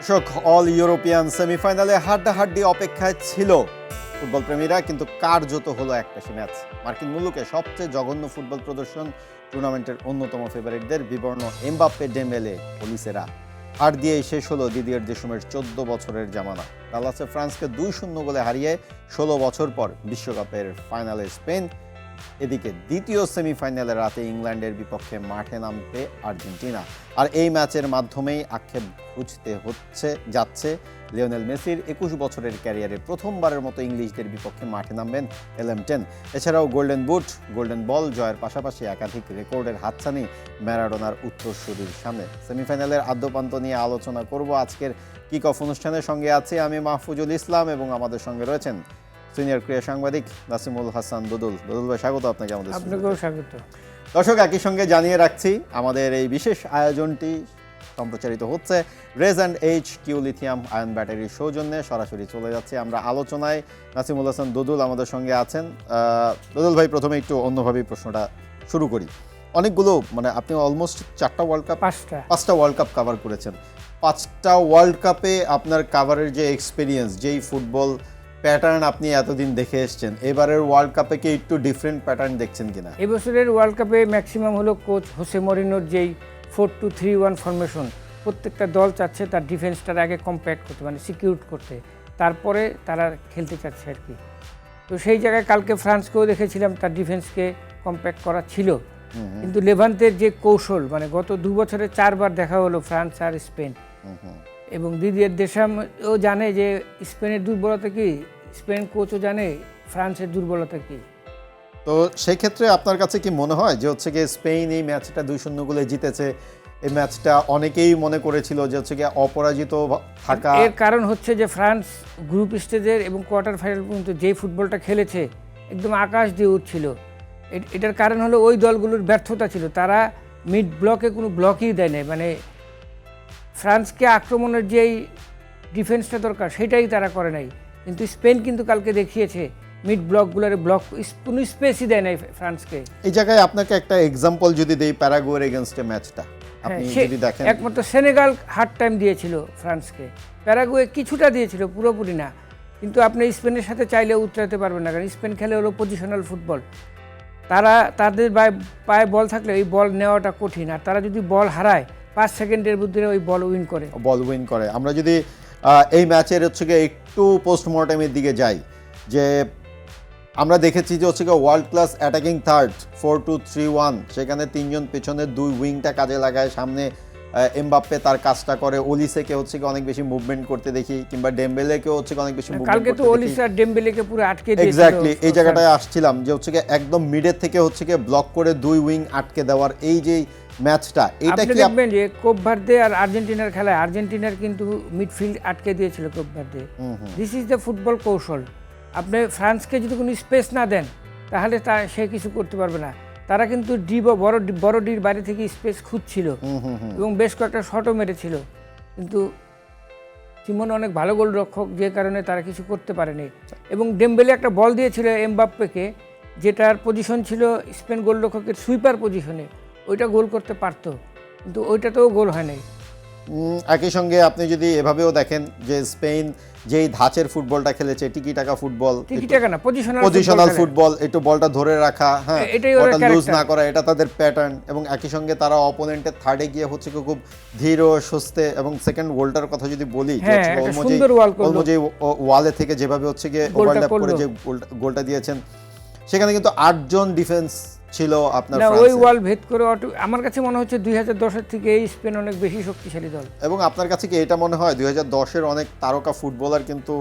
দর্শক, all European সেমিফাইনালে হাড্ডাহাড্ডি অপেক্ষায় ছিল ফুটবল প্রেমীরা, কিন্তু কার্যত হলো একপাশে ম্যাচ। মার্কিন মুলুকে সবচেয়ে জঘন্য ফুটবল প্রদর্শন, টুর্নামেন্টের অন্যতম ফেভারিটদের বিবর্ণ এমবাপ্পে, ডেম্বেলে, ওলিসেরা। হার দিয়েই শেষ হলো দিদিয়ের দেশমের 14 বছরের জামানা। ডালাসে ফ্রান্সকে 2-0 গোলে হারিয়ে 16 বছর পর বিশ্বকাপের ফাইনালে স্পেন। এদিকে দ্বিতীয় সেমিফাইনালে রাতে ইংল্যান্ডের বিপক্ষে মাঠে নামবে আর্জেন্টিনা। আর এই ম্যাচের মাধ্যমেই আক্ষেপ ঘুচতে যাচ্ছে লিওনেল মেসির 21 বছরের ক্যারিয়ারে প্রথমবারের মতো ইংলিশদের বিপক্ষে মাঠে নামবেন LM10। এছাড়াও গোল্ডেন বুট, গোল্ডেন বল জয়ের পাশাপাশি একাধিক রেকর্ডের হাতছানি ম্যারাডোনার উত্তরসূরির সামনে। সেমিফাইনালের আদ্যপান্ত নিয়ে আলোচনা করব আজকের কিক অফ অনুষ্ঠানের। সঙ্গে আছে আমি মাহফুজুল ইসলাম এবং আমাদের সঙ্গে রয়েছেন সিনিয়র ক্রীড়া সাংবাদিক নাসিমুল হাসান দুদুল। দুদুল ভাই, স্বাগত আপনাকে আমাদের। আপনাকেও স্বাগত। দর্শক, একই সঙ্গে জানিয়ে রাখছি আমাদের এই বিশেষ আয়োজনটি সম্প্রচারিত হচ্ছে Rage and Q lithium ion ব্যাটারির সৌজন্যে। সরাসরি চলে যাচ্ছে আমরা আলোচনায়। নাসিমুল হাসান দুদুল আমাদের সঙ্গে আছেন। দুদুল ভাই, প্রথমে একটু অন্যভাবেই প্রশ্নটা শুরু করি। অনেকগুলো আপনি অলমোস্ট 4টা ওয়ার্ল্ড কাপ, 5টা ওয়ার্ল্ড কাপ কাভার করেছেন। 5টা ওয়ার্ল্ড কাপে আপনার কাভারের যে এক্সপিরিয়েন্স, যেই ফুটবল প্যাটার্ন আপনি এতদিন দেখে এসেছেন, এবারের ওয়ার্ল্ড কাপে কি একটু ডিফারেন্ট প্যাটার্ন দেখছেন কিনা? এবছরের ওয়ার্ল্ড কাপে ম্যাক্সিমাম হলো কোচ হোসে মরিনোর যেই 4-2-3-1 ফরমেশন, প্রত্যেকটা দল চাচ্ছে তার ডিফেন্সটার আগে কম্প্যাক্ট করতে, সিকিউর করতে, তারপরে তারা খেলতে চাচ্ছে আর কি। তো সেই জায়গায় কালকে ফ্রান্সকেও দেখেছিলাম তার ডিফেন্সকে কম্প্যাক্ট করা ছিল, কিন্তু লেভান্তের যে কৌশল, গত 2 বছরে 4বার দেখা হলো ফ্রান্স আর স্পেন, এবং দিদিয়ের দেশামও জানে যে স্পেনের দুর্বলতা কি, স্পেন কোচও জানে ফ্রান্সের দুর্বলতা কি। তো সেই ক্ষেত্রে আপনার কাছে কি মনে হয় যে স্পেন এই ম্যাচটা 2-0 গোলে জিতেছে? এই ম্যাচটা অনেকেই মনে করেছিল যে অপরাজিত থাকা। এর কারণ হচ্ছে যে ফ্রান্স গ্রুপ স্টেজের এবং কোয়ার্টার ফাইনাল পর্যন্ত যে ফুটবলটা খেলেছে একদম আকাশ দিয়ে উঠছিল। এটার কারণ হলো ওই দলগুলোর ব্যর্থতা ছিল, তারা মিড ব্লকে কোনো ব্লকই দেয় নাই, ফ্রান্সকে আক্রমণের যেই ডিফেন্সটা দরকার সেটাই তারা করে নাই। কিন্তু স্পেন কিন্তু কালকে দেখিয়েছে মিড ব্লকগুলোর কোনো স্পেসই দেয় নাই ফ্রান্সকে। এই জায়গায় আপনাকে একটা এক্সাম্পল যদি দেই, প্যারাগুয়ের এগেইনস্ট ম্যাচটা আপনি যদি দেখেন, একমাত্র সেনেগাল হার্ড টাইম দিয়েছিল ফ্রান্সকে, প্যারাগুয়ে কিছুটা দিয়েছিল, পুরোপুরি না। কিন্তু আপনি স্পেনের সাথে চাইলে উতরাতে পারবেন না, কারণ স্পেন খেলে হলো পজিশনাল ফুটবল। তাদের পায়ে বল থাকলে ওই বল নেওয়াটা কঠিন, আর তারা যদি বল হারায় 5 সেকেন্ডের মধ্যে ওই বল উইন করে। আমরা যদি এই ম্যাচের একটু পোস্টমর্টেমের দিকে যাই, যে আমরা দেখেছি যে ওয়ার্ল্ড ক্লাস অ্যাটাকিং থার্ড 4-2-3-1, সেখানে 3জন পেছনের 2 উইংটা কাজে লাগায়, সামনে এমবাপ্পে তার কাজটা করে, ওলিসেকে অনেক বেশি মুভমেন্ট করতে দেখি, কিংবা ডেম্বেলেকেও অনেক বেশি মুভমেন্ট কালকে তো ওলিসে আর ডেম্বেলেকে পুরো আটকে দিয়েছিল। এক্স্যাক্টলি এই জায়গাটায় আসছিলাম যে একদম মিডের থেকে ব্লক করে 2 উইং আটকে দেওয়ার এই যে ম্যাচটা, এটা কি দেখবেন যে কোপ ভার্দে আর আর্জেন্টিনার খেলায় আর্জেন্টিনার কিন্তু মিডফিল্ড আটকে দিয়েছিল কোপ Verde. This is the football কৌশল। আপনি ফ্রান্সকে যদি কোনো স্পেস না দেন তাহলে সে কিছু করতে পারবে না। তারা কিন্তু বড় ডির বাইরে থেকে স্পেস খুঁজছিল এবং বেশ কয়েকটা শটও মেরেছিল, কিন্তু সিমন অনেক ভালো গোলরক্ষক, যে কারণে তারা কিছু করতে পারেনি। এবং ডেম্বেলে একটা বল দিয়েছিল এমবাপ্পেকে, যেটার পজিশন ছিল স্পেন গোলরক্ষকের সুইপার পজিশনে, ওইটা গোল করতে পারতো, কিন্তু ওইটাতেও গোল হয় নাই। একই সঙ্গে আপনি যদি এভাবেও দেখেন যে স্পেন যেই ধাঁচের ফুটবলটা খেলেছে, টিকি টাকা ফুটবল, পজিশনাল ফুটবল, একটু বলটা ধরে রাখা, বলটা লুজ না করা, এটা তাদের প্যাটার্ন। এবং একই সঙ্গে তারা অপোনেন্টের থার্ডে গিয়ে খুব ধীর ও সুস্থে। এবং সেকেন্ড গোলটার কথা যদি বলি, যে ওয়ালে থেকে যেভাবে ওভারল্যাপ করে যে গোলটা দিয়েছেন, সেখানে কিন্তু 8 জন ডিফেন্স ছিল আপনার ফ্রান্সের। ওই ওয়াল ভেদ করে আমার কাছে মনে হচ্ছে 2010-এর থেকে এই স্পেন অনেক বেশি শক্তিশালী দল। এবং আপনার কাছে কি এটা মনে হয় 2010-এর অনেক তারকা ফুটবলার কিন্তু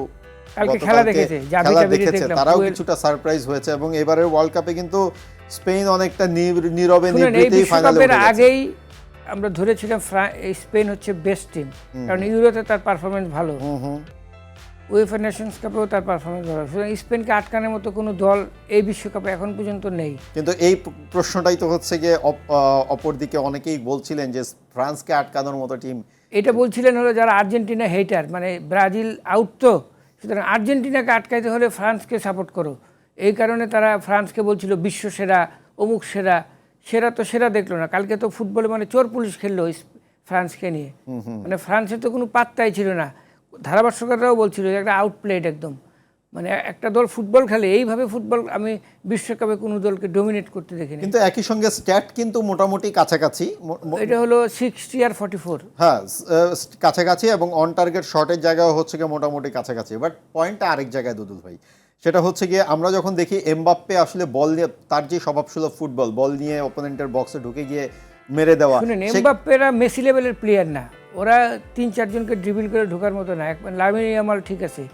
কালকে খেলা দেখেছে, তারাও কিছুটা সারপ্রাইজ হয়েছে? এবং এবারের ওয়ার্ল্ড কাপে কিন্তু স্পেন অনেকটা নীরবে নিভৃতেই ফাইনালে উঠে গেছে। আগেই আমরা ধরেছিলাম স্পেন হচ্ছে বেস্ট টিম, কারণ ইউরোতে তার পারফরমেন্স ভালো, উয়েফা নেশনস কাপেও তার পারফরমেন্স ভালো। সুতরাং স্পেনকে আটকানোর মতো কোনো দল এই বিশ্বকাপে এখন পর্যন্ত নেই। কিন্তু এই প্রশ্নটাই তো অপরদিকে অনেকেই বলছিলেন যে ফ্রান্সকে আটকানোর মতো টিম, এটা বলছিলেন হলো যারা আর্জেন্টিনা হেটার, ব্রাজিল আউট, তো সুতরাং আর্জেন্টিনাকে আটকাইতে হলে ফ্রান্সকে সাপোর্ট করো। এই কারণে তারা ফ্রান্সকে বলছিল বিশ্ব সেরা, অমুক সেরা। সেরা তো সেরা দেখলো না, কালকে তো ফুটবলে চোর পুলিশ খেললো ফ্রান্সকে নিয়ে। মানে ফ্রান্সের তো কোনো পাত্তাই ছিল না, ধারাভাষ্যকাররাও বলছিল যে একটা আউটপ্লেড একদম। মানে একটা দল ফুটবল খেলে এইভাবে ফুটবল আমি বিশ্বকাপে কোনো দলকে ডোমিনেট করতে দেখিনি। কিন্তু একই সঙ্গে স্ট্যাট কিন্তু মোটামুটি কাছাকাছি। এটা হলো 60 আর 44। হ্যাঁ, কাছাকাছি, এবং অন টার্গেট শটের জায়গাও হচ্ছে গিয়ে মোটামুটি কাছাকাছি। বাট পয়েন্টটা আরেক জায়গায় দুদুল ভাই, সেটা হচ্ছে গিয়ে আমরা যখন দেখি এমবাপ্পে আসলে বল নিয়ে, তার যে স্বভাবসুলভ ফুটবল, বল নিয়ে অপোনেন্টের বক্সে ঢুকে গিয়ে মেরে দেওয়া। শুনেন, এমবাপ্পেরা মেসি লেভেলের প্লেয়ার না, ওরা 3-4 জনকে ড্রিবল করে ঢোকার মতো না। লামিন ইয়ামাল ঠিক আছে,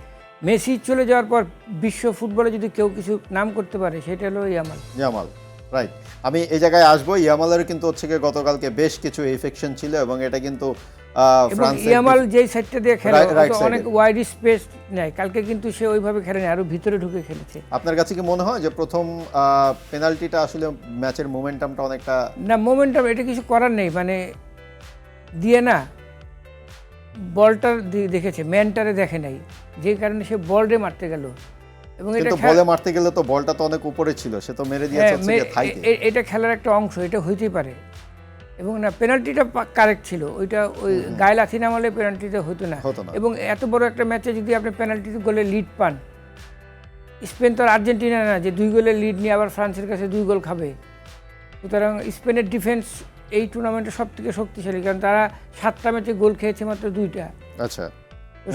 মেসি চলে যাওয়ার পর বিশ্ব ফুটবলে যদি কেউ কিছু নাম করতে পারে সেটা হলো ইয়ামাল। রাইট, আমি এই জায়গায় আসবো। ইয়ামালের কিন্তু হচ্ছে গিয়ে গতকালকে বেশ কিছু এফেকশন ছিল, এবং এটা কিন্তু ইয়ামাল যেই সাইডটা দিয়ে খেলে অনেক ওয়াইড স্পেস নেয়, কালকে কিন্তু সে ওইভাবে খেলেনি, আরো ভিতরে ঢুকে খেলেছে। আপনার কাছে কি মনে হয় যে প্রথম পেনাল্টিটা আসলে ম্যাচের মোমেন্টামটা অনেকটা? না, মোমেন্টাম এটা কিছু করার নেই, মানে দিয়ে না বলটার দেখেছে, ম্যানটারে দেখে নাই, যে কারণে সে বলরে মারতে গেল। এবং এটা বলে মারতে গেলে তো বলটা তো অনেক উপরে ছিল, সে তো মেরে দিয়েছে হচ্ছে গিয়ে থাইতে। এটা খেলার একটা অংশ, এটা হইতেই পারে। এবং না, পেনাল্টিটা কারেক্ট ছিল, ওইটা ওই গায়ে লাথি নামালে পেনাল্টিটা হতো না। এবং এত বড় একটা ম্যাচে যদি আপনি পেনাল্টি গোলে লিড পান, স্পেন তো আর আর্জেন্টিনা না যে 2 গোলের লিড নিয়ে আবার ফ্রান্সের কাছে 2 গোল খাবে। সুতরাং স্পেনের ডিফেন্স এই টুর্নামেন্টে সব থেকে শক্তিশালী, কারণ তারা 7টা ম্যাচে গোল খেয়েছে মাত্র 2টা। আচ্ছা,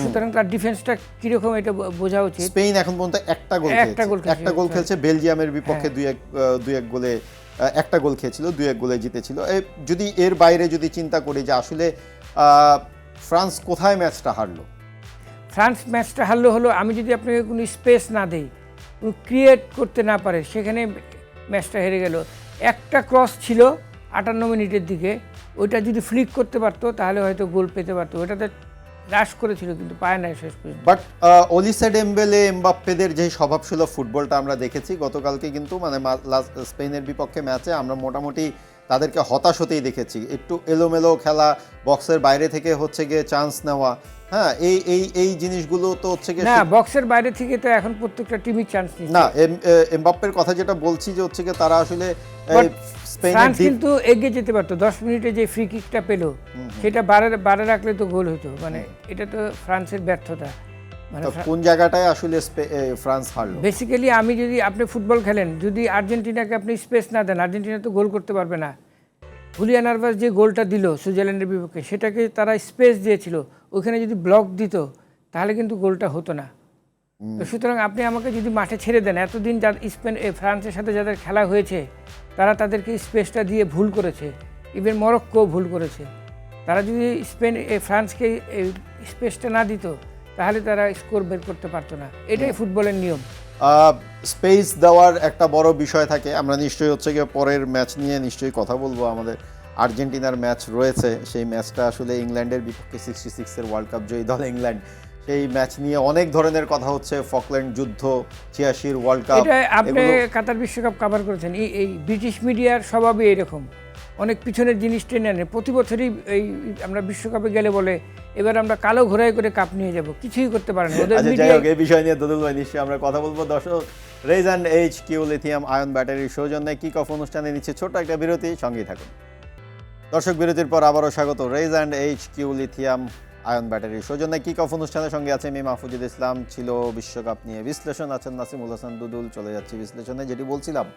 সুতরাং তার ডিফেন্সটা কিরকম এটা বোঝা উচিত। স্পেন এখন পর্যন্ত একটা গোল খেলছে, বেলজিয়ামের বিপক্ষে 2-1 গোলে একটা গোল খেয়েছিল, 2-1 গোলে জিতেছিল। যদি এর বাইরে যদি চিন্তা করি যে আসলে ফ্রান্স কোথায় ম্যাচটা হারলো? ফ্রান্স ম্যাচটা হারলো হলো, আমি যদি আপনাকে কোনো স্পেস না দেই, কোনো ক্রিয়েট করতে না পারে, সেখানে ম্যাচটা হেরে গেল। একটা ক্রস ছিল 58 মিনিটের দিকে, ওইটা যদি ফ্লিক করতে পারতো তাহলে হয়তো গোল পেতে পারতো। ওটাতে রাশ করেছিল কিন্তু পায় না শেষ পর্যন্ত। বাট ওলিসে ডেম্বেলে, এমবাপ্পেদের যে স্বভাবসুলভ ফুটবলটা আমরা দেখেছি গতকালকে, কিন্তু মানে স্পেনের বিপক্ষে ম্যাচে আমরা মোটামুটি তাদেরকে হতাশ হতেই দেখেছি। একটু এলোমেলো খেলা, বক্সের বাইরে থেকে হচ্ছে গিয়ে চান্স নেওয়া, হ্যাঁ, এই জিনিসগুলো তো হচ্ছে গিয়ে না, বক্সের বাইরে থেকে তো এখন প্রত্যেকটা টিমই চান্স নিচ্ছে না। এমবাপ্পের কথা যেটা বলছি যে হচ্ছে গিয়ে তারা আসলে ফ্রান্স কিন্তু এগিয়ে যেতে পারতো। 10 মিনিটে যে ফ্রি কিকটা পেলো সেটা বারে রাখলে তো গোল হতো। মানে এটা তো ফ্রান্সের ব্যর্থতা। মানে কোন জায়গাটায় আসলে ফ্রান্স হারলো? বেসিক্যালি আমি যদি আপনি ফুটবল খেলেন, যদি আর্জেন্টিনাকে আপনি স্পেস না দেন, আর্জেন্টিনা তো গোল করতে পারবে না। হুলিয়ান আলভারেজ যে গোলটা দিল সুইজারল্যান্ডের বিপক্ষে, সেটাকে তারা স্পেস দিয়েছিল, ওখানে যদি ব্লক দিত তাহলে কিন্তু গোলটা হতো না। তো সুতরাং আপনি আমাকে যদি মাঠে ছেড়ে দেন, এতদিন ফ্রান্সের সাথে যাদের খেলা হয়েছে তারা তাদেরকে স্পেসটা দিয়ে ভুল করেছে, ইভেন মরক্কো ভুল করেছে। তারা যদি ফ্রান্সকে স্পেসটা না দিত তাহলে তারা স্কোর বের করতে পারতো না। এটাই ফুটবলের নিয়ম। স্পেস দেওয়ার একটা বড় বিষয় থাকে। আমরা নিশ্চয়ই হচ্ছে গিয়ে পরের ম্যাচ নিয়ে নিশ্চয়ই কথা বলবো। আমাদের আর্জেন্টিনার ম্যাচ রয়েছে, সেই ম্যাচটা আসলে ইংল্যান্ডের বিপক্ষে 66-এর ওয়ার্ল্ড কাপ জয়ী দল ইংল্যান্ড, সেই ম্যাচ নিয়ে অনেক ধরনের কথা হচ্ছে। ফকল্যান্ড যুদ্ধ, 86-র ওয়ার্ল্ড কাপ, এটা আপনি কাতার বিশ্বকাপ কভার করেছেন। এই ব্রিটিশ মিডিয়ার স্বভাবই এরকম, অনেক পিছনের জিনিস টেনে আনে। প্রতি বছরই এই আমরা বিশ্বকাপে গেলে বলে এবার আমরা কালো ঘোড়ায় করে কাপ নিয়ে যাব, কিছুই করতে পারে না ওদের মিডিয়া। এই বিষয় নিয়ে দুদুল ভাই নিশ্চয়ই আমরা কথা বলবো। দর্শক, Rage and HQ lithium ion ব্যাটারির সৌজন্যে কিক অফ অনুষ্ঠানে নিচ্ছে ছোট্ট একটা বিরতি, সঙ্গেই থাকুন। দর্শক, বিরতির পর আবারও স্বাগত। Rage and HQ lithium ion ব্যাটারির সৌজন্যে কিক অফ অনুষ্ঠানের সঙ্গে আছে আমি মাহফুজুল ইসলাম। ছিল বিশ্বকাপ নিয়ে বিশ্লেষণ, আছেন নাসিমুল হাসান দুদুল। চলে যাচ্ছি বিশ্লেষণে। যেটি বলছিলাম,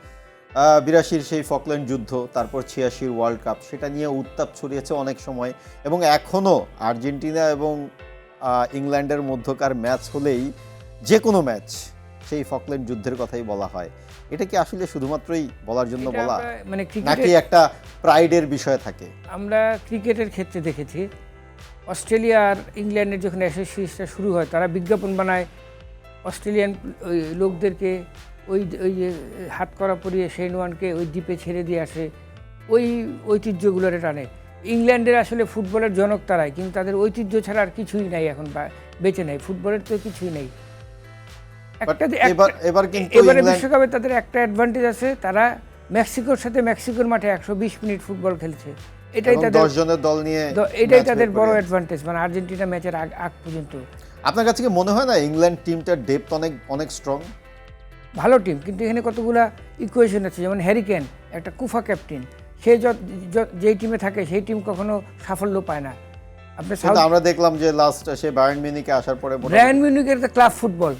82-র সেই ফকল্যান্ড যুদ্ধ, তারপর 86-র ওয়ার্ল্ড কাপ, সেটা নিয়ে উত্তাপ ছড়িয়েছে অনেক সময়। এবং এখনও আর্জেন্টিনা এবং ইংল্যান্ডের মধ্যকার ম্যাচ হলেই, যে কোনো ম্যাচ, সেই ফকল্যান্ড যুদ্ধের কথাই বলা হয়। এটা কি আসলে শুধুমাত্রই বলার জন্য বলা, মানে নাকি একটা প্রাইডের বিষয় থাকে? আমরা ক্রিকেটের ক্ষেত্রে দেখেছি, অস্ট্রেলিয়া আর ইংল্যান্ডের যখন অ্যাশেজ সিরিজটা শুরু হয়, তারা বিজ্ঞাপন বানায় অস্ট্রেলিয়ান ওই লোকদেরকে, ওই যে হাত করা পরিয়ে শেন ওয়ানকে ওই দ্বীপে ছেড়ে দিয়ে আসে, ওই ঐতিহ্যগুলোরে টানে। ইংল্যান্ডের আসলে ফুটবলের জনক তারাই, কিন্তু তাদের ঐতিহ্য ছাড়া আর কিছুই নাই এখন বেঁচে নেই, ফুটবলের তো কিছুই নেই। এবারে বিশ্বকাপে তাদের একটা অ্যাডভান্টেজ আছে, তারা মেক্সিকোর সাথে মেক্সিকোর মাঠে 120 মিনিট ফুটবল খেলছে। এটাই তাদের 10 জনের দল নিয়ে, এটাই তাদের বড় অ্যাডভান্টেজ, মানে আর্জেন্টিনা ম্যাচের আগ পর্যন্ত। আপনার কাছে কি মনে হয় না ইংল্যান্ড টিমটার ডেপথ অনেক স্ট্রং? ভালো টিম, কিন্তু এখানে কতগুলা ইকুয়েশন আছে। যেমন হ্যারি কেন একটা কুফা ক্যাপ্টেন, সে যেই টিমে থাকে সেই টিম কখনো সাফল্য পায় না। আপনি কিন্তু আমরা দেখলাম যে লাস্ট সে বায়ার্ন মিউনিখে আসার পরে বায়ার্ন মিউনিখের তো ক্লাব ফুটবল,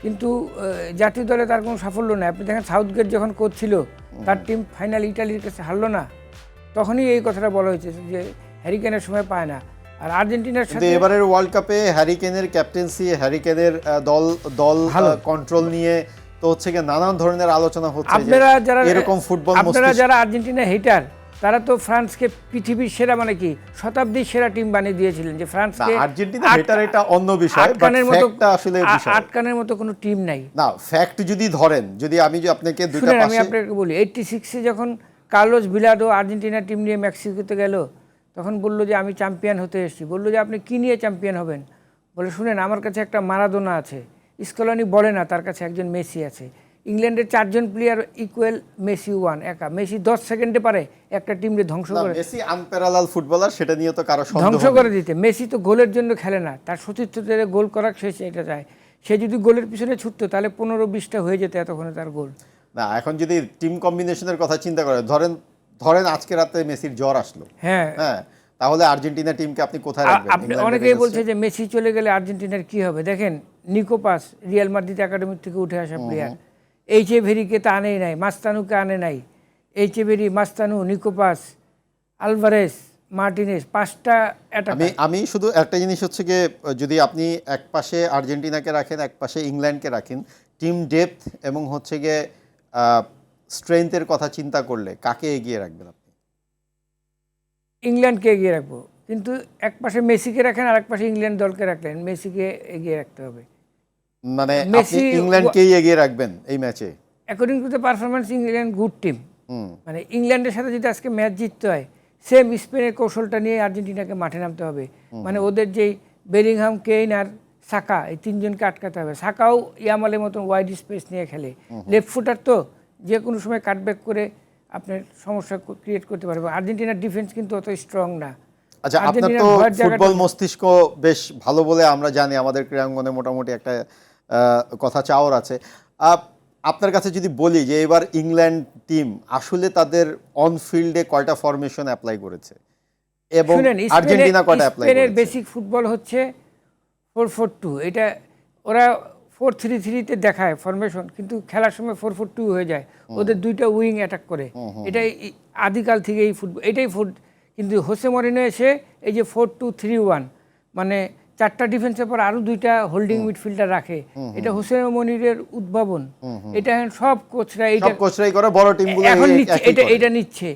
কিন্তু জাতীয় দলে তার কোনো সাফল্য নেই। আপনি দেখেন সাউথগেট যখন কোচ ছিল তার টিম ফাইনাল ইটালির কাছে হারলো না, তখনই এই কথাটা বলা হয়েছে যে হ্যারি কেনের সময় পায় না। আর আর্জেন্টিনার সাথে এবারের ওয়ার্ল্ড কাপে হ্যারি কেনের ক্যাপ্টেন্সি, হ্যারি কেনের দল কন্ট্রোল নিয়ে তো হচ্ছে কি নানান ধরনের আলোচনা হচ্ছে। আপনারা যারা এরকম ফুটবল আপনারা যারা আর্জেন্টিনা হেটার, তারা তো ফ্রান্সকে পৃথিবীর সেরা মানে কি শতাব্দীর সেরা টিম বানিয়ে দিয়েছিলেন, যে ফ্রান্সকে আর্জেন্টিনা হেটার এটা অন্য বিষয়, বাট ফ্যাক্টটা আসলে বিষয় আটকানের মতো কোনো টিম নাই। না, ফ্যাক্ট যদি ধরেন, যদি আমি আপনাকে দুটো শুনেন, আমি পাশে আপনাকে বলি 86-এ যখন কার্লোস ভিলাডো আর্জেন্টিনা টিম নিয়ে মেক্সিকোতে গেল, তখন বললো যে আমি চ্যাম্পিয়ন হতে এসেছি। বললো যে আপনি কি নিয়ে চ্যাম্পিয়ন হবেন? বলে শুনেন, আমার কাছে একটা মারাদোনা আছে। স্কলানি বলে না তার কাছে একজন মেসি আছে। ইংল্যান্ডের 4 জন প্লেয়ার ইকুয়াল, মেসি 1 একা। মেসি 10 সেকেন্ডে পারে একটা টিমকে ধ্বংস করে। মেসি আনপ্যারালাল ফুটবলার, সেটা নিয়ে তো কারো সন্দেহ ধ্বংস করে দিতে। মেসি তো গোলের জন্য খেলে না, তার সতীর্থদের গোল করার সে এটা চায়। সে যদি গোলের পিছনে ছুটতো তাহলে 15-20টা হয়ে যেত এতক্ষণে তার গোল। না, এখন যদি টিম কম্বিনেশনের কথা চিন্তা করেন, ধরেন আজকে রাতে মেসির জ্বর আসলো, হ্যাঁ, তাহলে আর্জেন্টিনা টিমকে আপনি কোথায় রাখবেন? আপনি অনেকেই বলছে যে মেসি চলে গেলে আর্জেন্টিনার কি হবে। দেখেন, Nico Paz Real Madrid academy থেকে উঠে আসা প্লেয়ার, এইচেভেরিকে তা আনেই নাই, মাস্তানুকে আনে নাই। এইচেভেরি, মাস্তানু, নিকো পাস, আলভারেস, মার্টিনেস, 5টা অ্যাটাকার। আমি শুধু একটা জিনিস হচ্ছে গিয়ে, যদি আপনি এক পাশে আর্জেন্টিনাকে রাখেন, এক পাশে ইংল্যান্ডকে রাখেন, টিম ডেপথ এবং হচ্ছে গিয়ে স্ট্রেংথের কথা চিন্তা করলে কাকে এগিয়ে রাখবেন আপনি? ইংল্যান্ডকে এগিয়ে রাখবো, কিন্তু এক পাশে মেসিকে রাখেন আর এক পাশে ইংল্যান্ড দলকে রাখলেন, মেসিকে এগিয়ে রাখতে হবে। মানে আপনি ইংল্যান্ডকেই এগিয়ে রাখবেন এই ম্যাচে? According to the performance England good team. মানে ইংল্যান্ডের সাথে যদি আজকে ম্যাচ জিততে হয়, সেম স্পেনের কৌশলটা নিয়ে আর্জেন্টিনাকে মাঠে নামতে হবে। মানে ওদের যেই বেলিংহাম, কেইন আর সাকা, এই 3 জনকে আটকাতে হবে। সাকাও ইয়ামালের মতন ওয়াইড স্পেস নিয়ে খেলে, লেফট ফুটার তো যে কোনো সময় কাটব্যাক করে আপনার সমস্যা ক্রিয়েট করতে পারবে। আর্জেন্টিনার ডিফেন্স কিন্তু অত স্ট্রং না। আচ্ছা, আপনার তো ফুটবল মস্তিষ্ক বেশ ভালো বলে আমরা জানি, আমাদের ক্রীড়াঙ্গনে মোটামুটি একটা কথা চাওয়ার আছে। আপনার কাছে যদি বলি যে এবার ইংল্যান্ড টিম আসলে তাদের অন ফিল্ডে কয়টা ফরমেশন অ্যাপ্লাই করেছে এবং আর্জেন্টিনা কয়টা অ্যাপ্লাই করেছে? স্পেনের বেসিক ফুটবল হচ্ছে 4-4-2। এটা ওরা 4-3-3-তে দেখায় ফরমেশন, কিন্তু খেলার সময় 4-4-2 হয়ে যায়। ওদের 2টা উইং অ্যাটাক করে। এটাই আদিকাল থেকে এই ফুটবল, এটাই কিন্তু হোসে মরিনো এসে এই যে 4-2-3-1, মানে 4টা ডিফেন্সের পর আরো 2টা হোল্ডিং মিডফিল্ডার রাখে। এটা হোসে মরিনের উদ্ভাবন। এটা সব কোচরাই করে, বড় টিমগুলো এখন নিচ্ছে, এটা নিচ্ছে।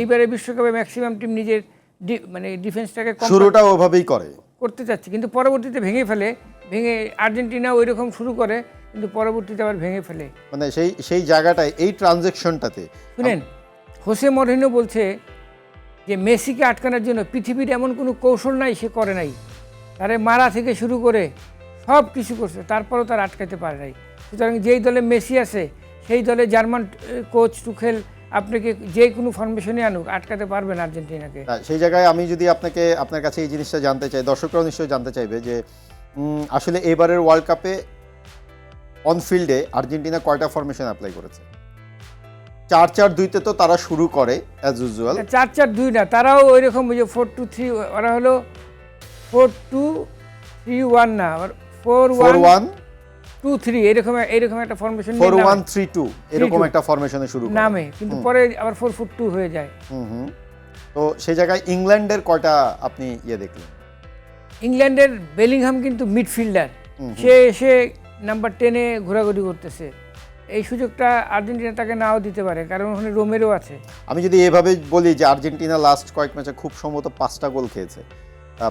এইবারে বিশ্বকাপে ম্যাক্সিমাম টিম নিজের মানে ডিফেন্সটাকে শুরুটা ওভাবেই করতে চাচ্ছে, কিন্তু পরবর্তীতে ভেঙে আর্জেন্টিনা ওই রকম শুরু করে, কিন্তু পরবর্তীতে আবার ভেঙে ফেলে। মানে সেই জায়গাটায়, এই ট্রানজ্যাকশনটাতে শুনেন, হোসে মরিনো বলছে যে মেসিকে আটকানোর জন্য পৃথিবীর এমন কোনো কৌশল নাই সে করে নাই। তারে মারা থেকে শুরু করে সব কিছু করছে, তারপরও তার আটকাতে পারে নাই। সুতরাং যেই দলে মেসি আছে সেই দলে জার্মান কোচ টুখেল আপনাকে যে কোনো ফরমেশনে আনুক, আটকাতে পারবেন আর্জেন্টিনাকে। সেই জায়গায় আমি যদি আপনার কাছে এই জিনিসটা জানতে চাই, দর্শকরাও নিশ্চয়ই জানতে চাইবে যে আসলে এবারের ওয়ার্ল্ড কাপে অন ফিল্ডে আর্জেন্টিনা কয়টা ফরমেশন অ্যাপ্লাই করেছে? 4-4-2-তে তো তারা শুরু করে অ্যাজ ইউজুয়াল। 4-4-2 না, তারাও ওই রকম 4-2-3, ওরা হলো 4-2-3-1 না, 4-1-2-3 এরকম একটা ফরমেশন, 4-1-3-2 এরকম একটা ফরমেশনে শুরু করে নামে, কিন্তু পরে আবার 4-4-2 হয়ে যায়। তো সেই জায়গায় ইংল্যান্ডের কয়টা আপনি দেখলেন? ইংল্যান্ডের বেলিংহাম কিন্তু মিডফিল্ডার, সে এসে নাম্বার 10-এ ঘোরাঘুরি করতেছে। এই সুযোগটা আর্জেন্টিনা তাকে নাও দিতে পারে, কারণ ওখানে রোমেরো আছে। আমি যদি এভাবে বলি যে আর্জেন্টিনা লাস্ট কয়েক ম্যাচে খুব সম্ভবত 5টা গোল খেয়েছে,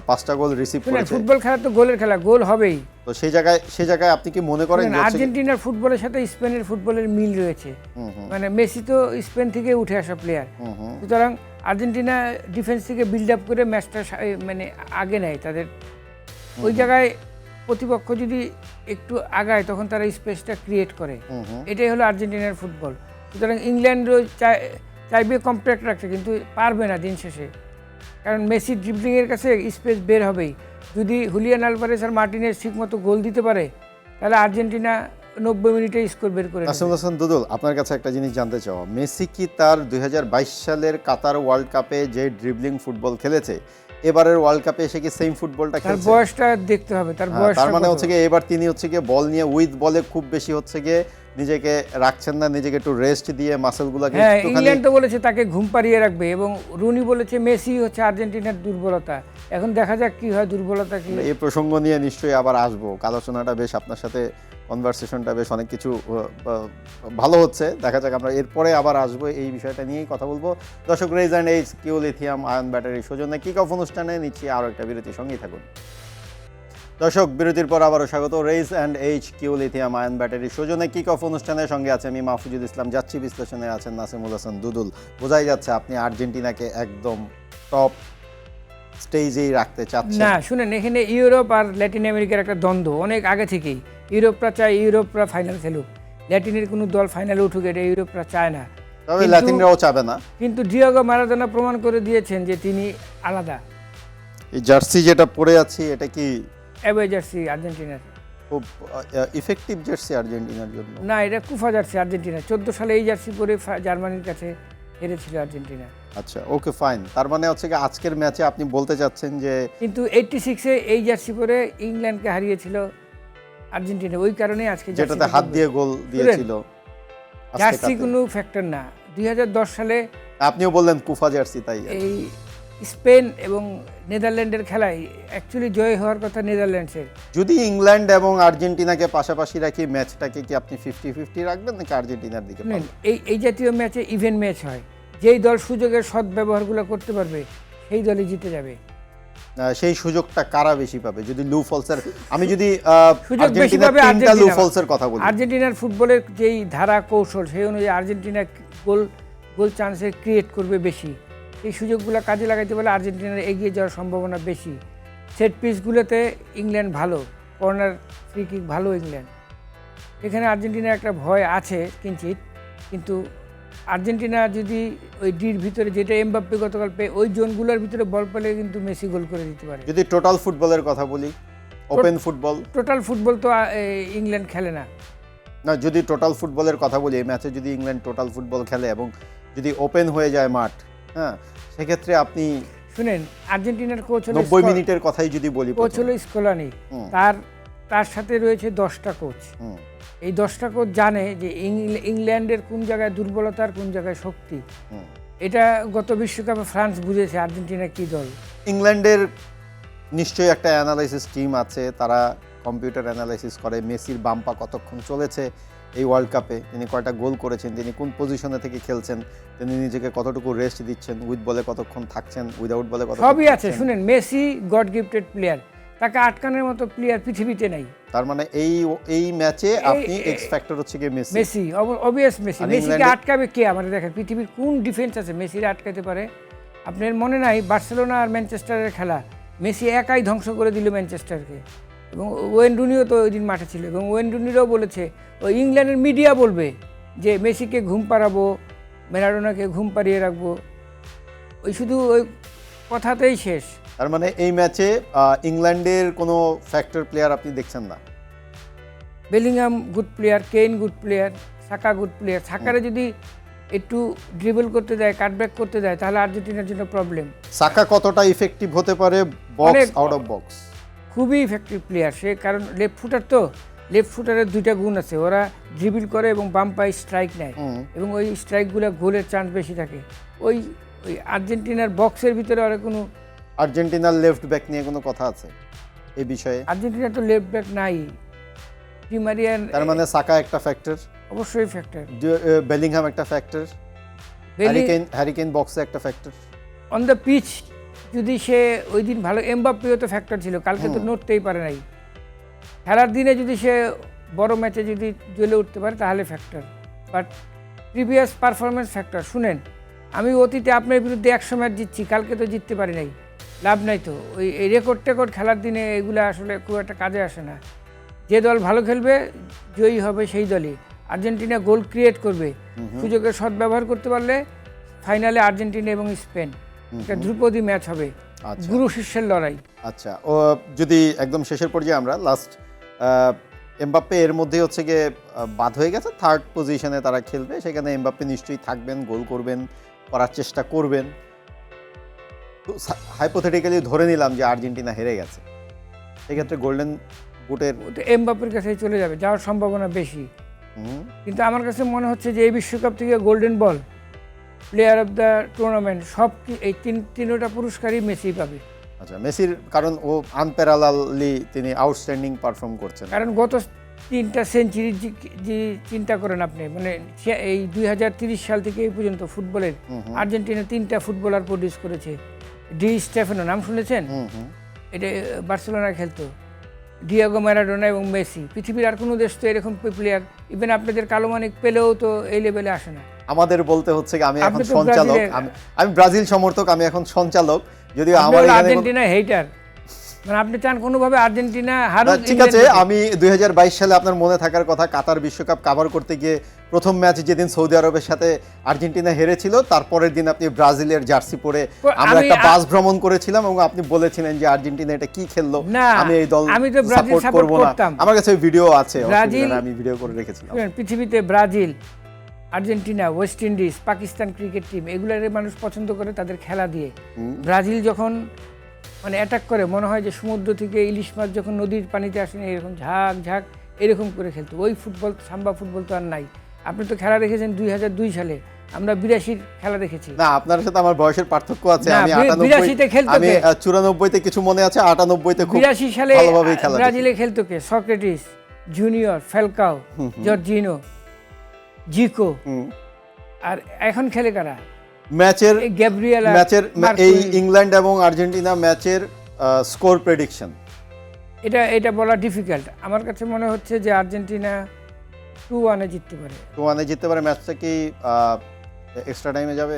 5টা গোল রিসিভ করেছে। ফুটবল খেলা তো গোলের খেলা, গোল হবেই। তো সেই জায়গায় আপনি কি মনে করেন আর্জেন্টিনার ফুটবলের সাথে স্পেনের ফুটবলের মিল রয়েছে? মানে মেসি তো স্পেন থেকে উঠে আসা প্লেয়ার, সুতরাং আর্জেন্টিনা ডিফেন্স থেকে বিল্ড আপ করে ম্যাচটা মানে আগে নেয় তাদের। ওই জায়গায় প্রতিপক্ষ যদি একটু আগায় তখন তারা স্পেসটা ক্রিয়েট করে। এটাই হলো আর্জেন্টিনার ফুটবল। সুতরাং ইংল্যান্ডও চাইবে কম্প্যাক্ট রাখতে, কিন্তু পারবে না দিন শেষে, কারণ মেসি ড্রিবলিংয়ের কাছে স্পেস বের হবেই। যদি হুলিয়ান আলভারেস আর মার্টিনেজ ঠিকমতো গোল দিতে পারে, তাহলে আর্জেন্টিনা 90 মিনিটে স্কোর বের করে নেবে। নাসিমুল হাসান দুদুল, আপনার কাছে একটা জিনিস জানতে চাও, মেসি কি তার 2022 সালের কাতার ওয়ার্ল্ড কাপে যে ড্রিবলিং ফুটবল খেলেছে এবারের ওয়ার্ল্ড কাপে এসে কি সেম ফুটবলটা তার খেলছে? বয়সটা দেখতে হবে, তার হ্যাঁ, বয়সটা তার মানে কত। হচ্ছে গিয়ে এবার তিনি হচ্ছে গিয়ে বল নিয়ে উইথ বলে খুব বেশি হচ্ছে গিয়ে নিজেকে রাখছেন না, নিজেকে একটু রেস্ট দিয়ে মাসেলগুলোকে হ্যাঁ, একটুখানি। ইংল্যান্ড তো বলেছে তাকে ঘুম পাড়িয়ে রাখবে এবং রুনি বলেছে মেসি হচ্ছে আর্জেন্টিনার দুর্বলতা। এখন দেখা যাক কি হয়, দুর্বলতা কি। এই প্রসঙ্গ নিয়ে নিশ্চয়ই আবার আসবো, আলোচনাটা বেশ আপনার সাথে কনভারসেশনটা বেশ অনেক কিছু ভালো হচ্ছে, দেখা যাক আমরা এরপরে আবার আসবো, এই বিষয়টা নিয়েই কথা বলবো। দর্শক, Rage and H Q lithium ion battery সৌজন্যে কিক অফ অনুষ্ঠানে নিচ্ছি আরও একটা বিরতি, সঙ্গেই থাকুন। দর্শক, বিরতির পর আবারও স্বাগত। Rage and H Q lithium ion battery সৌজন্যে কিক অফ অনুষ্ঠানের সঙ্গে আছে আমি মাহফুজুল ইসলাম, যাচ্ছি বিশ্লেষণে আছেন নাসিমুল হাসান দুদুল। বোঝাই যাচ্ছে আপনি আর্জেন্টিনাকে একদম টপ স্টেজেই রাখতে চাচ্ছেন। না শুনেন, এখানে ইউরোপ আর ল্যাটিন আমেরিকার একটা দ্বন্দ্ব অনেক আগে থেকেই। ইউরোপরা চায় ইউরোপরা ফাইনাল খেলুক, ল্যাটিনের কোনো দল ফাইনালে উঠুক, এটা ইউরোপরা চায় না। তবে ল্যাটিনরাও চাবে না। কিন্তু ডিয়েগো মারাদোনা প্রমাণ করে দিয়েছেন যে তিনি আলাদা। এই জার্সি যেটা পরে আছি এটা কি অ্যাওয়ে জার্সি আর্জেন্টিনার? খুব ইফেক্টিভ জার্সি আর্জেন্টিনার জন্য? না, এটা কুফা জার্সি আর্জেন্টিনা। 14 সালে এই জার্সি পরে জার্মানির কাছে হেরেছিল আর্জেন্টিনা। আচ্ছা, ওকে, ফাইন। তার মানে হচ্ছে কি আজকের ম্যাচে আপনি বলতে চাচ্ছেন যে কিন্তু 86-এ এই জার্সি পরে ইংল্যান্ডকে হারিয়েছিল আর্জেন্টিনা, ওই কারণে আজকে যেটাতে হাত দিয়ে গোল দিয়েছিল আজকে জার্সি তাতে। কোনো ফ্যাক্টর না। 2010 সালে আপনিও বললেন কুফা জার্সি, তাই এই স্পেন এবং নেদারল্যান্ডের খেলায় অ্যাকচুয়ালি জয় হওয়ার কথা নেদারল্যান্ডসের। যদি ইংল্যান্ড এবং আর্জেন্টিনাকে পাশাপাশি রাখি, ম্যাচটাকে কি আপনি 50-50 রাখবেন নাকি আর্জেন্টিনার দিকে শুনেন, পাবেন? এই জাতীয় ম্যাচে ইভেন্ট ম্যাচ হয়, যেই দল সুযোগের সদ্ব্যবহারগুলো করতে পারবে সেই দলই জিতে যাবে। সেই সুযোগটা কারা বেশি পাবে? যদি লু ফলসের, আমি যদি সুযোগ বেশি আর্জেন্টিনার পাবে তিনটা লু আর্জেন্টিনা। ফলসের কথা বলি, আর্জেন্টিনার ফুটবলের যেই ধারা কৌশল, সেই অনুযায়ী আর্জেন্টিনা গোল চান্সের ক্রিয়েট করবে বেশি। এই সুযোগগুলো কাজে লাগাইতে পারলে আর্জেন্টিনার এগিয়ে যাওয়ার সম্ভাবনা বেশি। সেট পিসগুলোতে ইংল্যান্ড ভালো, কর্নার ফ্রি কিক ভালো ইংল্যান্ড। এখানে আর্জেন্টিনার একটা ভয় আছে কিঞ্চিত, কিন্তু আর্জেন্টিনা যদি ওই ডির ভিতরে, যেটা এমবাপ্পে গতকাল পেয়ে, ওই জোনগুলোর ভিতরে বল পেলে কিন্তু মেসি গোল করে দিতে পারে। যদি টোটাল ফুটবলের কথা বলি, ওপেন ফুটবল, টোটাল ফুটবল তো ইংল্যান্ড খেলে না। না, যদি টোটাল ফুটবলের কথা বলি, এই ম্যাচে যদি ইংল্যান্ড টোটাল ফুটবল খেলে এবং যদি ওপেন হয়ে যায় মাঠ, হ্যাঁ, সেক্ষেত্রে আপনি শুনেন, আর্জেন্টিনার কোচ 90 মিনিটের কথাই যদি বলি, কোচ হলো স্কলানি। তার সাথে রয়েছে 10টা কোচ। এই 10টা কোচ জানে যে ইংল্যান্ডের কোন জায়গায় দুর্বলতা আর কোন জায়গায় শক্তি। এটা গত বিশ্বকাপে ফ্রান্স বুঝেছে আর্জেন্টিনা কি দল। ইংল্যান্ডের নিশ্চয়ই একটা অ্যানালাইসিস টিম আছে, তারা কম্পিউটার অ্যানালাইসিস করে মেসির বাম্পা কতক্ষণ চলেছে এই ওয়ার্ল্ড কাপে, তিনি কয়টা গোল করেছেন, তিনি কোন পজিশনে থেকে খেলছেন, তিনি নিজেকে কতটুকু রেস্ট দিচ্ছেন, উইথ বলে কতক্ষণ থাকছেন, উইদাউট বলে কতক্ষণ সবই আছে। থাকছেন। শুনেন, মেসি গড গিফটেড প্লেয়ার, তাকে আটকানোর মতো প্লেয়ার পৃথিবীতে নাই। তার মানে এই ম্যাচে আপনি এক্স ফ্যাক্টর হচ্ছে কি মেসি। Messi obvious Messi. আর মেসিকে ইংল্যান্ডে- আটকাবে কে? আমাদের দেখেন পৃথিবীর কোন ডিফেন্স আছে মেসির আটকাতে পারে? আপনার মনে নাই বার্সেলোনা আর ম্যানচেস্টারের খেলা, মেসি একাই ধ্বংস করে দিল ম্যানচেস্টারকে, এবং ওয়েন রুনিও তো ওই দিন মাঠে ছিল, এবং ওয়েন রুনিরও বলেছে, ওই ইংল্যান্ডের মিডিয়া বলবে যে মেসিকে ঘুম পাড়াবো, ম্যারাডোনাকে ঘুম পাড়িয়ে রাখবো, ওই শুধু ওই কথাতেই শেষ। তার মানে এই ম্যাচে ইংল্যান্ডের কোনো ফ্যাক্টর প্লেয়ার আপনি দেখছেন না? Bellingham good player, Kane good player, Saka good player. সাকারে যদি একটু ড্রিবল করতে দেয়, কাটব্যাক করতে দেয়, তাহলে আর্জেন্টিনার জন্য প্রবলেম। সাকা কতটা ইফেক্টিভ হতে পারে বক্স অনেক- আউট অফ বক্স? খুবই ইফেক্টিভ প্লেয়ার সে, কারণ লেফট ফুটার তো, লেফট ফুটারের দুইটা গুণ আছে, ওরা ড্রিবল করে এবং বাম পায়ে স্ট্রাইক নেয়, এবং ওই স্ট্রাইকগুলো গোলের চান্স বেশি থাকে। ওই ওই আর্জেন্টিনার বক্সের ভিতরে ওরা কোনো, আর্জেন্টিনার লেফট ব্যাক নিয়ে কোনো কথা আছে এই বিষয়ে? আর্জেন্টিনার তো লেফট ব্যাক নাই। ডিমারিয়ান তার মানে সাকা একটা ফ্যাক্টর, অবশ্যই ফ্যাক্টর। বেলিংহাম একটা ফ্যাক্টর, হ্যারিকেন বক্সে একটা ফ্যাক্টর। অন দ্য পিচ যদি সে ওই দিন ভালো, এমবাপ্পেও তো ফ্যাক্টর ছিল, কালকে তো নড়তেই পারে নাই। খেলার দিনে যদি সে বড় ম্যাচে যদি জ্বলে উঠতে পারে তাহলে factor, but previous performance factor. শুনেন, আমি অতীতে আপনার বিরুদ্ধে 100 ম্যাচ জিতছি, কালকে তো জিততে পারি নাই, লাভ নাই তো। ওই রেকর্ড খেলার দিনে এগুলো আসলে খুব একটা কাজে আসে না। যে দল ভালো খেলবে, জয়ী হবে সেই দলই। আর্জেন্টিনা গোল ক্রিয়েট করবে, সুযোগের সদ্ব্যবহার করতে পারলে ফাইনালে আর্জেন্টিনা এবং স্পেন একটা ধ্রুপদী ম্যাচ হবে, গুরু শিষ্যের লড়াই। আচ্ছা, ও যদি একদম শেষের পর্যায়ে আমরা লাস্ট এমবাপ্পে এর মধ্যে হচ্ছে গিয়ে বাদ হয়ে গেছে, থার্ড পজিশনে তারা খেলবে, সেখানে এমবাপ্পে নিশ্চয়ই থাকবেন, গোল করবেন, করার চেষ্টা করবেন। হাইপোথেটিক্যালি ধরে নিলাম যে আর্জেন্টিনা হেরে গেছে, সেক্ষেত্রে গোল্ডেন বুটের ও তো এমবাপ্পের কাছেই চলে যাবে, যাওয়ার সম্ভাবনা বেশি। কিন্তু আমার কাছে মনে হচ্ছে যে এই বিশ্বকাপ থেকে golden ball, player of the tournament, এই তিনোটা পুরস্কারই মেসি পাবে। আচ্ছা, মেসির কারণ ও আনপ্যারালালি তিনি আউটস্ট্যান্ডিং পারফর্ম করছেন। কারণ গত 3টা সেঞ্চুরি যে চিন্তা করেন আপনি, মানে এই 2030 সাল থেকে এই পর্যন্ত ফুটবলের আর্জেন্টিনা 3টা ফুটবলার প্রডিউস করেছে। ডি স্টেফানো, নাম শুনেছেন? এটা বার্সেলোনা খেলতো। ডিয়েগো ম্যারাডোনা এবং মেসি। পৃথিবীর আর কোনো দেশ তো এরকম প্লেয়ার, ইভেন আপনাদের কালো মানিক পেলেও তো এই লেভেলে আসে না। আমাদের বলতে হচ্ছে কি, আমি এখন আপনি তো সঞ্চালক, আমি ব্রাজিল সমর্থক, আমি এখন সঞ্চালক, যদিও আমার আর্জেন্টিনা হেটার, মানে আপনি চান কোনোভাবে আর্জেন্টিনা হারুক। ঠিক আছে, আমি 2022 সালে আপনার মনে থাকার কথা কাতার বিশ্বকাপ কভার করতে গিয়ে প্রথম ম্যাচ যেদিন সৌদি আরবের সাথে আর্জেন্টিনা হেরেছিল, তারপরের দিন আপনি ব্রাজিলের জার্সি পরে আমরা একটা বাস ভ্রমণ করেছিলাম এবং আপনি বলেছিলেন যে আর্জেন্টিনা এটা কি খেললো, আমি এই দল সাপোর্ট করব না। আমার কাছে ভিডিও আছে, আমি ভিডিও করে রেখেছিলাম। পৃথিবীতে Brazil, Argentina, West Indies, Pakistan cricket team, এগুলোর মানুষ পছন্দ করে তাদের খেলা দিয়ে। ব্রাজিল যখন মানে অ্যাটাক করে, মনে হয় যে সমুদ্র থেকে ইলিশ মাছ যখন নদীর পানিতে আসেনি এরকম ঝাঁক ঝাঁক এরকম করে খেলতো। ওই ফুটবল, সাম্বা ফুটবল তো আর নাই। আপনি তো খেলা দেখেছেন 2002 সালে, আমরা 82 খেলা দেখেছি। না, আপনার সাথে আমার বয়সের পার্থক্য আছে। আমি 82-তে খেলতো, আমি 94-তে কিছু মনে আছে, 98-তে খুব 82 সালে ভালোভাবে খেলা ব্রাজিলে খেলতো কে? Socrates, junior, Falcao, Jorginho, Zico. আর এখন খেলে কারা? ম্যাচের গ্যাব্রিয়েলা, এই ইংল্যান্ড এবং আর্জেন্টিনা ম্যাচের স্কোর প্রেডিকশন, এটা বলা ডিফিকাল্ট। আমার কাছে মনে হচ্ছে যে আর্জেন্টিনা 2-1 জিততে পারে। 2-1 জিততে পারে। ম্যাচটা কি এক্সট্রা টাইমে যাবে?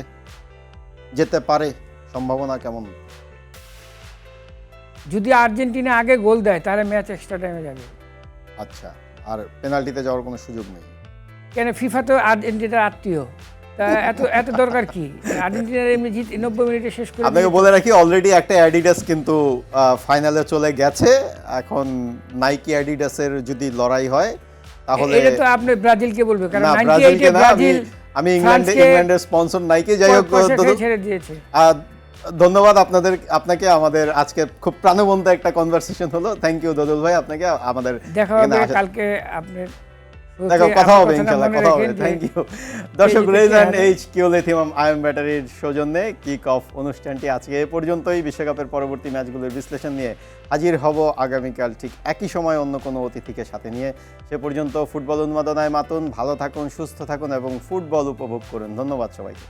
যেতে পারে, সম্ভাবনা কেমন? যদি আর্জেন্টিনা আগে গোল দেয় তাহলে ম্যাচ এক্সট্রা টাইমে যাবে। আচ্ছা, আর পেনাল্টিতে যাওয়ার কোনো সুযোগ নেই? কেন, ফিফা তো আর্জেন্টিনার আত্মীয়, তা এত দরকার কি? আর্জেন্টিনার এমনি 90 মিনিটে শেষ করে। আপনাকে বলে রাখি, অলরেডি একটা অ্যাডিডাস কিন্তু ফাইনালে চলে গেছে। এখন নাইকি অ্যাডিডাসের যদি লড়াই হয় তাহলে এটা তো আপনি ব্রাজিলকে বলবে, কারণ 98 এ ব্রাজিল, আমি ইংল্যান্ডের স্পন্সর নাইকি। যাই হোক, ছেড়ে দিয়েছে। ধন্যবাদ আপনাকে। আমাদের আজকে খুব প্রাণবন্ত একটা কনভারসেশন হলো। থ্যাংক ইউ দদুল ভাই, আপনাকে। আমাদের দেখা হবে কালকে, আপনার কথা হবে ইনশাআল্লাহ, কথা হবে। থ্যাংক ইউ দর্শক। Rage and H Q lithium ion ব্যাটারির সৌজন্যে কিক অফ অনুষ্ঠানটি আজকে এ পর্যন্তই। বিশ্বকাপের পরবর্তী ম্যাচগুলোর বিশ্লেষণ নিয়ে হাজির হব আগামীকাল ঠিক একই সময় অন্য কোনো অতিথিকে সাথে নিয়ে। সে পর্যন্ত ফুটবল উন্মাদনায় মাতুন, ভালো থাকুন, সুস্থ থাকুন এবং ফুটবল উপভোগ করুন। ধন্যবাদ সবাইকে।